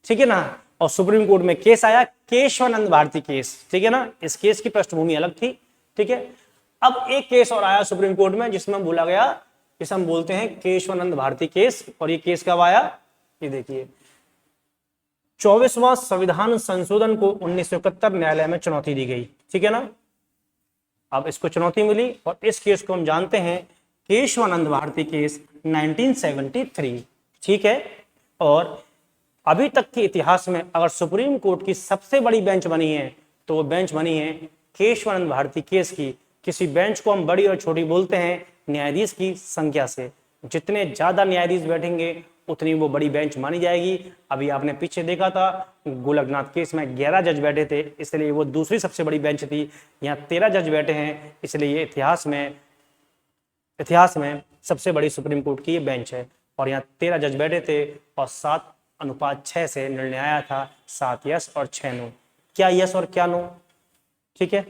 ठीक है ना, और सुप्रीम कोर्ट में केस आया, केशवानंद भारती केस। ठीक है ना, इस केस की पृष्ठभूमि अलग थी। ठीक है, अब एक केस और आया सुप्रीम कोर्ट में जिसमें बोला गया, जिसे हम बोलते हैं केशवानंद भारती केस। और ये केस कब आया, ये देखिए, 24वां संविधान संशोधन को 1971 न्यायालय में चुनौती दी गई। ठीक है ना, अब इसको चुनौती मिली और इस केस को हम जानते हैं केशवानंद भारती केस 1973। ठीक है, और अभी तक के इतिहास में अगर सुप्रीम कोर्ट की सबसे बड़ी बेंच बनी है तो वो बेंच बनी है केशवानंद भारती केस की। किसी बेंच को हम बड़ी और छोटी बोलते हैं न्यायाधीश की संख्या से। जितने ज्यादा न्यायाधीश बैठेंगे उतनी वो बड़ी बेंच मानी जाएगी। अभी आपने पीछे देखा था गोलकनाथ केस में 11 जज बैठे थे, इसलिए वो दूसरी सबसे बड़ी बेंच थी। यहाँ 13 जज बैठे हैं, इसलिए ये इतिहास में सबसे बड़ी सुप्रीम कोर्ट की ये बेंच है। और यहाँ 13 जज बैठे थे और 7:6 से निर्णय आया था, 7 यस और 6 नो। क्या यस और क्या नो, ठीक है।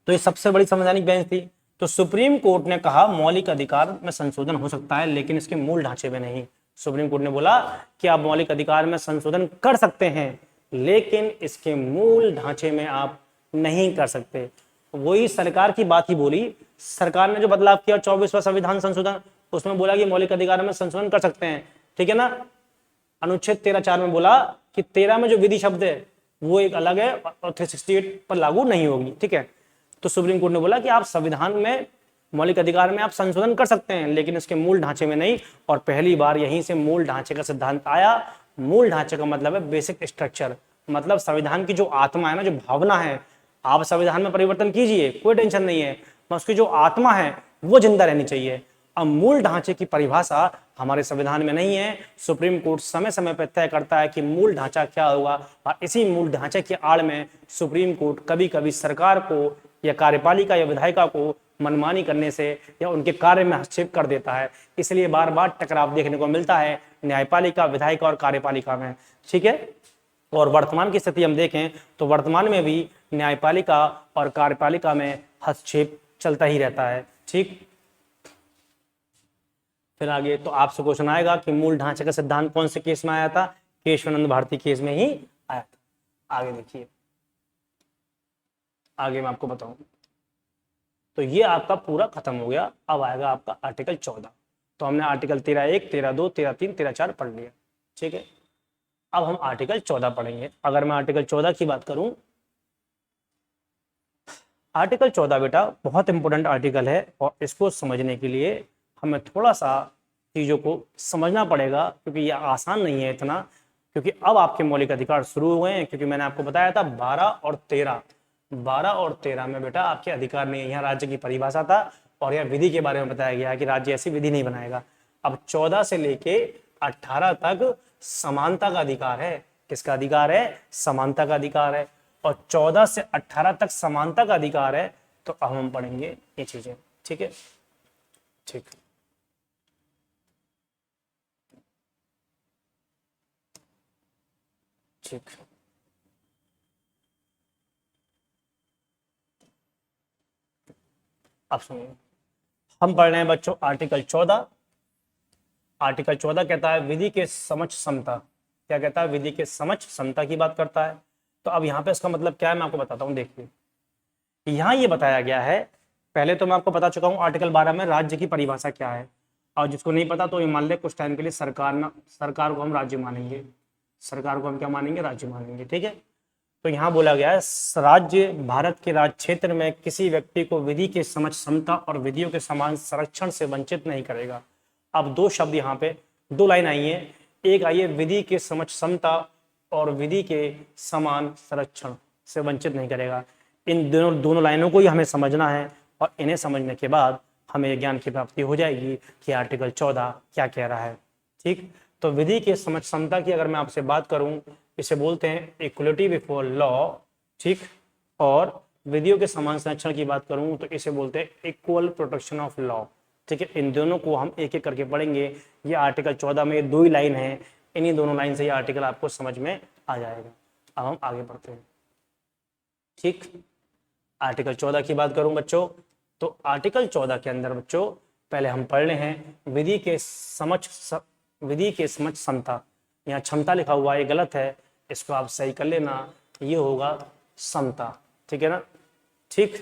तो ये सबसे बड़ी संवैधानिक बेंच थी। तो सुप्रीम कोर्ट ने कहा मौलिक अधिकार में संशोधन हो सकता है लेकिन इसके मूल ढांचे में नहीं। सुप्रीम कोर्ट ने बोला कि आप मौलिक अधिकार में संशोधन कर सकते हैं लेकिन इसके मूल ढांचे में आप नहीं कर सकते। वही सरकार की बात ही बोली। सरकार ने जो बदलाव किया 24वां संविधान संशोधन, उसमें बोला कि मौलिक अधिकार में संशोधन कर सकते हैं, ठीक है ना। अनुच्छेद 13(4) में बोला कि 13 में जो विधि शब्द है वो एक अलग है और 368 पर लागू नहीं होगी, ठीक है। तो सुप्रीम कोर्ट ने बोला कि आप संविधान में मौलिक अधिकार में आप संशोधन कर सकते हैं लेकिन इसके मूल ढांचे में नहीं, और पहली बार यहीं से मूल ढांचे का सिद्धांत आया। मूल ढांचे का मतलब है बेसिक स्ट्रक्चर, मतलब संविधान की जो आत्मा है ना, जो भावना है, आप संविधान में परिवर्तन कीजिए, कोई टेंशन नहीं है, उसकी जो आत्मा है वो जिंदा रहनी चाहिए। अब मूल ढांचे की परिभाषा हमारे संविधान में नहीं है, सुप्रीम कोर्ट समय समय पर तय करता है कि मूल ढांचा क्या होगा, और इसी मूल ढांचे की आड़ में सुप्रीम कोर्ट कभी कभी सरकार को या कार्यपालिका या विधायिका को मनमानी करने से या उनके कार्य में हस्तक्षेप कर देता है। इसलिए बार बार टकराव देखने को मिलता है न्यायपालिका, विधायिका और कार्यपालिका में, ठीक है। और वर्तमान की स्थिति हम देखें तो वर्तमान में भी न्यायपालिका और कार्यपालिका में हस्तक्षेप चलता ही रहता है, ठीक। फिर आगे तो आपसे क्वेश्चन आएगा कि मूल ढांचे का सिद्धांत कौन से केस में आया था, केशवानंद भारती केस में ही आया था। आगे देखिए, आगे मैं आपको बताऊं। तो ये आपका पूरा खत्म हो गया। अब आएगा आपका आर्टिकल 14। तो हमने आर्टिकल 13(1), 13(2), 13(3), 13(4) पढ़ लिया, ठीक है। अब हम आर्टिकल 14 पढ़ेंगे। अगर मैं आर्टिकल 14 की बात करूं, आर्टिकल 14 बेटा बहुत इंपॉर्टेंट आर्टिकल है, और इसको समझने के लिए हमें थोड़ा सा चीज़ों को समझना पड़ेगा, क्योंकि ये आसान नहीं है इतना, क्योंकि अब आपके मौलिक अधिकार शुरू हुए हैं। क्योंकि मैंने आपको बताया था 12 और 13 में बेटा आपके अधिकार नहीं है। यहाँ राज्य की परिभाषा था और यह विधि के बारे में बताया गया है कि राज्य ऐसी विधि नहीं बनाएगा। अब 14 से लेके 18 तक समानता का अधिकार है। किसका अधिकार है? समानता का अधिकार है। और 14 से 18 तक समानता का अधिकार है। तो अब हम पढ़ेंगे ये चीजें, ठीक है, ठीक। ठीक, अब सुनिए, हम पढ़ रहे हैं बच्चों आर्टिकल 14। आर्टिकल 14 कहता है विधि के समक्ष समता। क्या कहता है? विधि के समक्ष समता की बात करता है। तो अब यहाँ पे इसका मतलब क्या है, मैं आपको बताता हूँ। देखिए, यहाँ ये बताया गया है, पहले तो मैं आपको बता चुका हूँ आर्टिकल 12 में राज्य की परिभाषा क्या है, और जिसको नहीं पता तो ये मान ले कुछ टाइम के लिए सरकार को हम राज्य मानेंगे, सरकार को हम क्या मानेंगे? राज्य मानेंगे, ठीक है। तो यहाँ बोला गया है राज्य भारत के राज्य क्षेत्र में किसी व्यक्ति को विधि के समक्ष समता और विधियों के समान संरक्षण से वंचित नहीं करेगा। अब दो शब्द यहाँ पे, दो लाइन आई है। एक आई है विधि के समक्ष समता और विधि के समान संरक्षण से वंचित नहीं करेगा। इन दोनों लाइनों को ही हमें समझना है, और इन्हें समझने के बाद हमें ज्ञान की प्राप्ति हो जाएगी कि आर्टिकल 14 क्या कह रहा है, ठीक। तो विधि के समक्ष समता की अगर मैं आपसे बात करूं, इसे बोलते हैं इक्वलिटी बिफोर लॉ, ठीक। और विधियों के समान संरक्षण की बात करूं तो इसे बोलते हैं इक्वल प्रोटेक्शन ऑफ लॉ, ठीक है। इन दोनों को हम एक एक करके पढ़ेंगे। ये आर्टिकल 14 में दो ही लाइन है, इन्हीं दोनों लाइन से ये आर्टिकल आपको समझ में आ जाएगा। अब हम आगे बढ़ते हैं, ठीक। आर्टिकल 14 की बात करूं बच्चों, तो आर्टिकल 14 के अंदर बच्चों पहले हम पढ़ रहे हैं विधि के समक्ष समता। यहाँ क्षमता लिखा हुआ है, ये गलत है, इसको आप सही कर लेना, ये होगा समता, ठीक है ना, ठीक।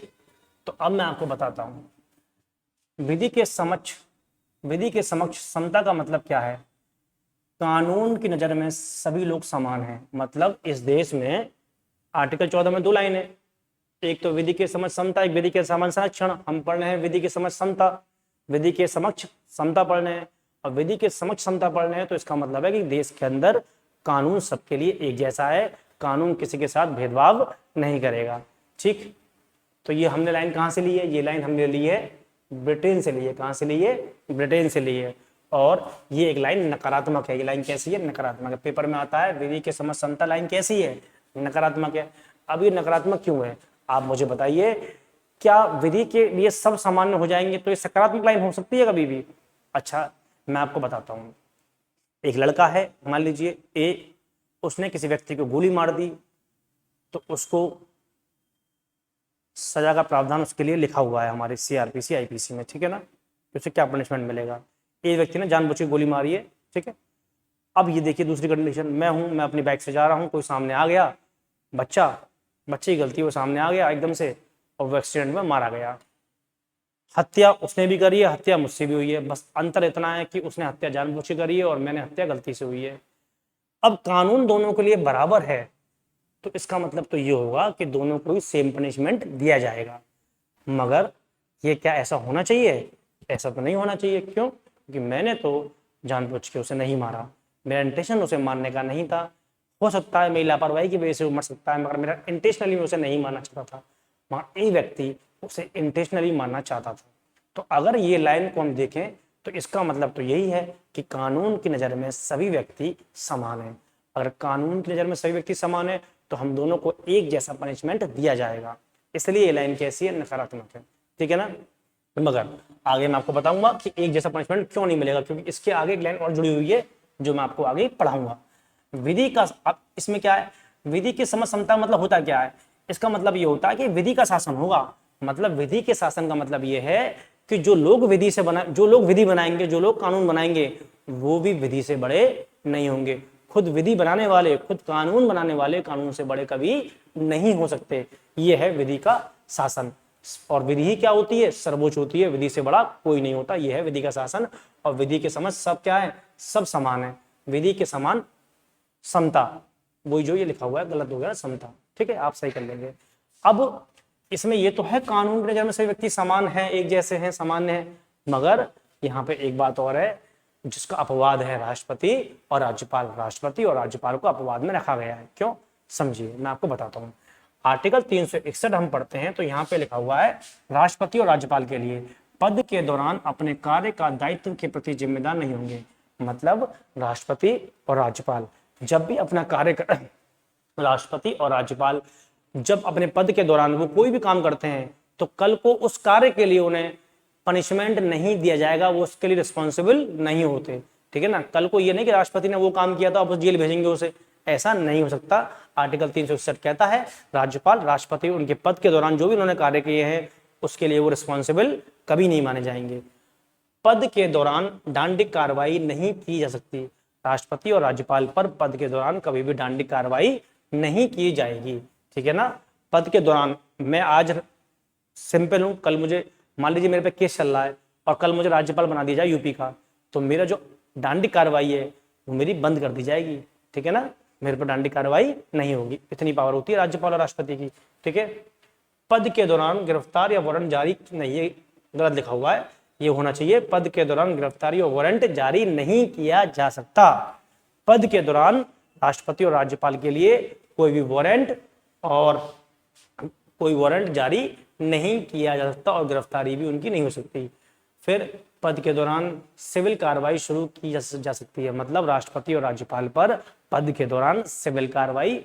तो अब मैं आपको बताता हूं विधि के समक्ष समता का मतलब क्या है। कानून की नजर में सभी लोग समान हैं। मतलब इस देश में आर्टिकल 14 में दो लाइन है, एक तो विधि के समक्ष समता, एक विधि के समान संरक्षण। हम पढ़ रहे हैं विधि के समक्ष समता, विधि के समक्ष समता पढ़ रहे हैं, और विधि के समक्ष समता पढ़ रहे हैं। तो इसका मतलब है कि देश के अंदर कानून सबके लिए एक जैसा है, कानून किसी के साथ भेदभाव नहीं करेगा, ठीक। तो ये हमने लाइन कहाँ से ली है? ये लाइन हमने ली है ब्रिटेन से ली है। कहाँ से ली है? ब्रिटेन से ली है। और ये एक लाइन नकारात्मक है। ये लाइन कैसी है? नकारात्मक है। पेपर में आता है विधि के समक्ष समता लाइन कैसी है? नकारात्मक है। अब ये नकारात्मक क्यों है, आप मुझे बताइए। क्या विधि के लिए सब सामान्य हो जाएंगे तो ये सकारात्मक लाइन हो सकती है कभी भी? अच्छा, मैं आपको बताता हूँ। एक लड़का है, मान लीजिए ए, उसने किसी व्यक्ति को गोली मार दी, तो उसको सजा का प्रावधान उसके लिए लिखा हुआ है हमारे CRPC IPC में, ठीक है ना। तो उसे क्या पनिशमेंट मिलेगा? एक व्यक्ति ने जानबूझ के गोली मारी है, ठीक है। अब ये देखिए दूसरी कंडीशन, मैं अपनी बाइक से जा रहा हूँ, कोई सामने आ गया, बच्चे की गलती, वो सामने आ गया एकदम से और वो एक्सीडेंट में मारा गया। हत्या उसने भी करी है, हत्या मुझसे भी हुई है, बस अंतर इतना है कि उसने हत्या जानबूझ के करी है और मैंने हत्या गलती से हुई है। अब कानून दोनों के लिए बराबर है, तो इसका मतलब तो ये होगा कि दोनों को ही सेम पनिशमेंट दिया जाएगा। मगर ये क्या ऐसा होना चाहिए? ऐसा तो नहीं होना चाहिए। क्यों? क्योंकि मैंने तो जानबूझ के उसे नहीं मारा, मेरा इंटेंशन उसे मारने का नहीं था। हो सकता है मेरी लापरवाही की वजह से वो मर सकता है, मगर मेरा इंटेंशनली मैं उसे नहीं मारना चाहता था, मगर एक व्यक्ति उसे इंटेंशनली मारना चाहता था। तो अगर ये लाइन को हम देखें तो इसका मतलब तो यही है कि कानून की नज़र में सभी व्यक्ति समान हैं। अगर कानून की नज़र में सभी व्यक्ति समान है तो हम दोनों को एक जैसा पनिशमेंट दिया जाएगा। इसलिए ये लाइन कैसी है? नकारात्मक है। ठीक है ना? मगर आगे मैं आपको बताऊंगा कि एक जैसा पनिशमेंट क्यों नहीं मिलेगा, क्योंकि इसके आगे एक लाइन और जुड़ी हुई है जो मैं आपको आगे पढ़ाऊंगा। विधि का, अब इसमें क्या है, विधि की समझ क्षमता मतलब होता क्या है? इसका मतलब ये होता है कि विधि का शासन होगा। मतलब विधि के शासन का मतलब ये है कि जो लोग विधि से बना, जो लोग विधि बनाएंगे, जो लोग कानून बनाएंगे, वो भी विधि से बड़े नहीं होंगे। खुद विधि बनाने वाले, खुद कानून बनाने वाले कानून से बड़े कभी नहीं हो सकते। ये है विधि का शासन। और विधि ही क्या होती है? सर्वोच्च होती है, विधि से बड़ा कोई नहीं होता। यह है विधि का शासन। और विधि के समझ सब क्या है? सब समान है। विधि के समान समता, वही जो ये लिखा हुआ है गलत हो गया, समता। ठीक है, आप सही कर लेंगे। अब इसमें ये तो है कानून के नजर में सभी व्यक्ति समान है, एक जैसे हैं, सामान्य है, मगर यहाँ पे एक बात और है जिसका अपवाद है राष्ट्रपति और राज्यपाल। राष्ट्रपति और राज्यपाल को अपवाद में रखा गया है। क्यों? समझिए, मैं आपको बताता हूँ। आर्टिकल 361 हम पढ़ते हैं तो यहाँ पे लिखा हुआ है राष्ट्रपति और राज्यपाल के लिए पद के दौरान अपने कार्य का दायित्व के प्रति जिम्मेदार नहीं होंगे। मतलब राष्ट्रपति और राज्यपाल जब भी अपना कार्य कर, राष्ट्रपति और राज्यपाल जब अपने पद के दौरान वो कोई भी काम करते हैं तो कल को उस कार्य के लिए उन्हें पनिशमेंट नहीं दिया जाएगा, वो उसके लिए रिस्पॉन्सिबल नहीं होते। ठीक है ना? कल को ये नहीं कि राष्ट्रपति ने वो काम किया था आप उस जेल भेजेंगे उसे, ऐसा नहीं हो सकता। आर्टिकल 361 कहता है राज्यपाल, राष्ट्रपति उनके पद के दौरान जो भी उन्होंने कार्य किए हैं उसके लिए वो रिस्पॉन्सिबल कभी नहीं माने जाएंगे। पद के दौरान डांडिक कार्रवाई नहीं की जा सकती। राष्ट्रपति और राज्यपाल पर पद के दौरान कभी भी डांडिक कार्रवाई नहीं की जाएगी। ठीक है ना? पद के दौरान मैं आज सिंपल हूं, कल मुझे मान लीजिए मेरे पे केस चल रहा है और कल मुझे राज्यपाल बना दिया जाए यूपी का, तो मेरा जो डांडिक कार्रवाई है वो मेरी बंद कर दी जाएगी। ठीक है ना? मेरे पर डांडिक कार्रवाई नहीं होगी। इतनी पावर होती है राज्यपाल और राष्ट्रपति की। ठीक है? पद के दौरान गिरफ्तार या वारंट जारी नहीं, ये गलत लिखा हुआ है, ये होना चाहिए पद के दौरान गिरफ्तारी और वारंट जारी नहीं किया जा सकता। पद के दौरान राष्ट्रपति और राज्यपाल के लिए कोई भी वारंट और कोई वारंट जारी नहीं किया जा सकता और गिरफ्तारी भी उनकी नहीं हो सकती। फिर पद के दौरान सिविल कार्रवाई शुरू की जा सकती है। मतलब राष्ट्रपति और राज्यपाल पर पद के दौरान सिविल कार्रवाई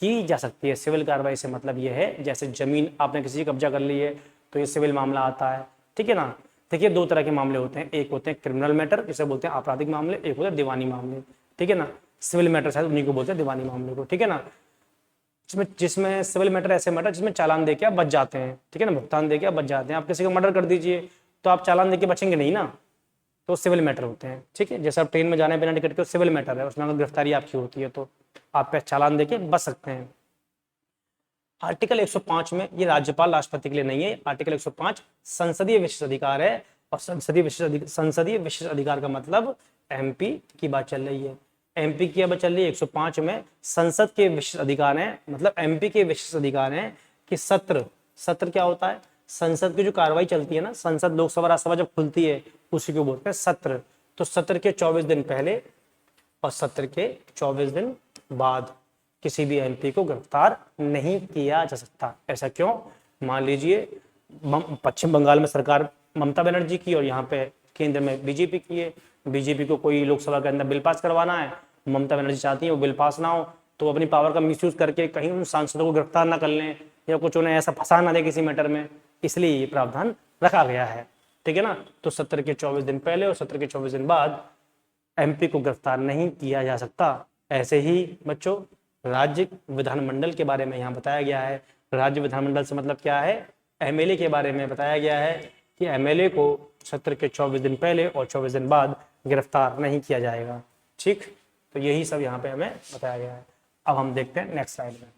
की जा सकती है। सिविल कार्रवाई से मतलब यह है जैसे जमीन आपने किसी की कब्जा कर ली है तो ये सिविल मामला आता है। ठीक है ना? देखिए, दो तरह के मामले होते हैं, एक होते हैं क्रिमिनल मैटर जिसे बोलते हैं आपराधिक मामले, एक होते हैं दीवानी मामले। ठीक है ना? सिविल मैटर शायद उन्हीं को बोलते हैं, दीवानी मामले को। ठीक है ना? जिसमें जिसमें सिविल मैटर ऐसे मैटर जिसमें चालान देके आप बच जाते हैं। ठीक है ना? भुगतान देके आप बच जाते हैं। आप किसी का मर्डर कर दीजिए तो आप चालान देके बचेंगे नहीं ना, तो सिविल मैटर होते हैं। ठीक है? जैसे आप ट्रेन में जाने बिना टिकट के सिविल मैटर है, उसमें अगर गिरफ्तारी आपकी होती है तो आप पे चालान देके बच सकते हैं। आर्टिकल 105 में ये राज्यपाल राष्ट्रपति के लिए नहीं है। आर्टिकल 105 संसदीय विशेष अधिकार है और संसदीय विशेष अधिकार का मतलब एमपी की बात चल रही है। एमपी की बात चल रही है। 105 में संसद के विशेष अधिकार हैं, मतलब एमपी के विशेष अधिकार हैं कि सत्र, सत्र क्या होता है? संसद की जो कार्रवाई चलती है ना, संसद लोकसभा राज्यसभा जब खुलती है उसी को बोलते हैं सत्र। तो सत्र के 24 दिन पहले और सत्र के 24 दिन बाद किसी भी एमपी को गिरफ्तार नहीं किया जा सकता। ऐसा क्यों? मान लीजिए पश्चिम बंगाल में सरकार ममता बनर्जी की और यहाँ पे केंद्र में बीजेपी की है। बीजेपी को कोई लोकसभा के अंदर बिल पास करवाना है, ममता बनर्जी चाहती है वो बिल पास ना हो, तो अपनी पावर का मिसयूज करके कहीं उन सांसदों को गिरफ्तार ना कर लें या कुछ उन्हें ऐसा फंसा ना दे किसी मैटर में, इसलिए ये प्रावधान रखा गया है। ठीक है ना? तो सत्र के 24 दिन पहले और सत्र के 24 दिन बाद एमपी को गिरफ्तार नहीं किया जा सकता। ऐसे ही बच्चों राज्य विधानमंडल के बारे में यहाँ बताया गया है। राज्य विधानमंडल से मतलब क्या है? एमएलए के बारे में बताया गया है कि एमएलए को सत्र के 24 दिन पहले और 24 दिन बाद गिरफ्तार नहीं किया जाएगा। ठीक, तो यही सब यहाँ पे हमें बताया गया है। अब हम देखते हैं नेक्स्ट स्लाइड में।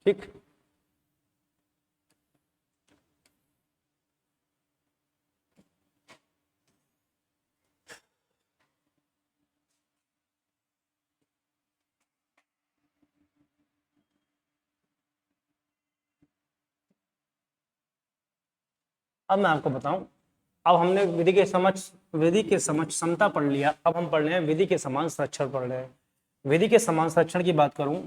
ठीक, अब मैं आपको बताऊं, अब हमने विधि के समक्ष समता पढ़ लिया, अब हम पढ़ रहे हैं विधि के समान संरक्षण पढ़ रहे हैं। विधि के समान संरक्षण की बात करूं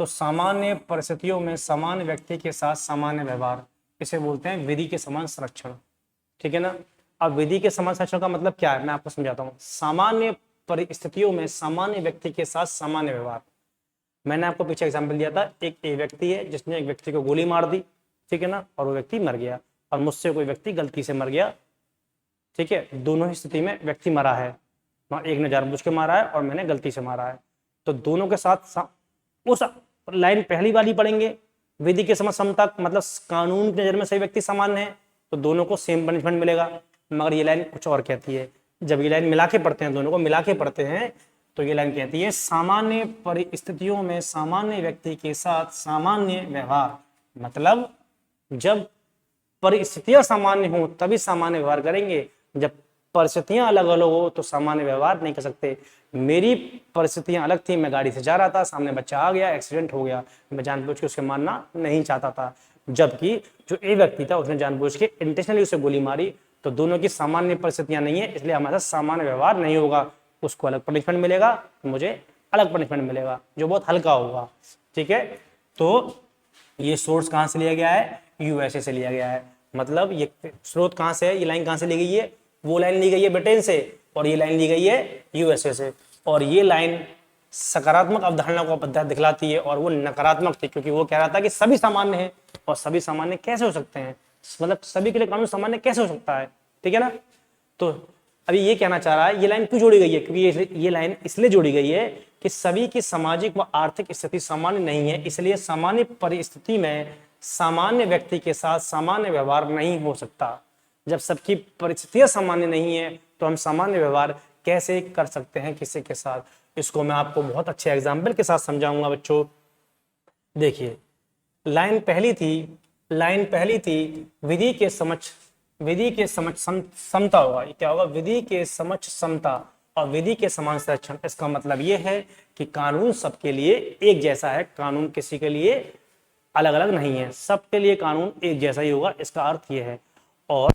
तो सामान्य परिस्थितियों में सामान्य व्यक्ति के साथ सामान्य व्यवहार, इसे बोलते हैं विधि के समान संरक्षण, ठीक है ना। अब विधि के समान संरक्षण का मतलब क्या है, मैं आपको समझाता हूँ। सामान्य परिस्थितियों में सामान्य व्यक्ति के साथ सामान्य व्यवहार, मैंने आपको पीछे एग्जाम्पल दिया था, एक व्यक्ति है जिसने एक व्यक्ति को गोली मार दी, ठीक है ना, और वो व्यक्ति मर गया, और मुझसे कोई व्यक्ति गलती से मर गया, ठीक है, दोनों ही स्थिति में व्यक्ति मरा है, एक ने जानबूझ के मारा है और मैंने गलती से मारा है, तो दोनों के साथ उस लाइन पहली वाली पढ़ेंगे, विधि के समक्ष समता, मतलब कानून की नजर में सही व्यक्ति समान है तो दोनों को सेम पनिशमेंट मिलेगा। मगर ये लाइन कुछ और कहती है, जब ये लाइन मिला के पढ़ते हैं, दोनों को मिला के पढ़ते हैं, तो ये लाइन कहती है सामान्य परिस्थितियों में सामान्य व्यक्ति के साथ सामान्य व्यवहार, मतलब जब परिस्थितियां सामान्य हो तभी सामान्य व्यवहार करेंगे, जब परिस्थितियां अलग अलग हो तो सामान्य व्यवहार नहीं कर सकते। मेरी परिस्थितियां अलग थी, मैं गाड़ी से जा रहा था, सामने बच्चा आ गया, एक्सीडेंट हो गया, मैं जानबूझ के उसे मारना नहीं चाहता था, जबकि जो ए व्यक्ति था उसने जानबूझ के इंटेंशनली उसे गोली मारी, तो दोनों की सामान्य परिस्थितियां नहीं है, इसलिए हमारे साथ सामान्य व्यवहार नहीं होगा, उसको अलग पनिशमेंट मिलेगा, मुझे अलग पनिशमेंट मिलेगा जो बहुत हल्का होगा, ठीक है। तो ये सोर्स कहां से लिया गया है, यूएसए से लिया गया है, मतलब ये स्रोत कहां से है, ये लाइन कहां से ली गई है, वो लाइन ली गई है ब्रिटेन से और ये लाइन ली गई है यूएसए से, और ये लाइन सकारात्मक अवधारणा को दिखलाती है और वो नकारात्मक थी, क्योंकि वो कह रहा था कि सभी सामान्य है, और सभी सामान्य कैसे हो सकते हैं, मतलब सभी के लिए कानून सामान्य कैसे हो सकता है, ठीक है ना। तो अभी ये कहना चाह रहा है, ये लाइन क्यों जोड़ी गई है, क्योंकि ये लाइन इसलिए जोड़ी गई है कि सभी की सामाजिक व आर्थिक स्थिति सामान्य नहीं है, इसलिए सामान्य परिस्थिति में सामान्य व्यक्ति के साथ सामान्य व्यवहार नहीं हो सकता। जब सबकी परिस्थितियां सामान्य नहीं है तो हम सामान्य व्यवहार कैसे कर सकते हैं किसी के साथ, इसको मैं आपको बहुत अच्छे एग्जाम्पल के साथ समझाऊंगा बच्चों। देखिए, लाइन पहली थी विधि के समक्ष समता होगा, क्या होगा, विधि के समक्ष समता और विधि के समान संरक्षण। इसका मतलब ये है कि कानून सबके लिए एक जैसा है, कानून किसी के लिए अलग अलग नहीं है, सबके लिए कानून एक जैसा ही होगा, इसका अर्थ ये है। और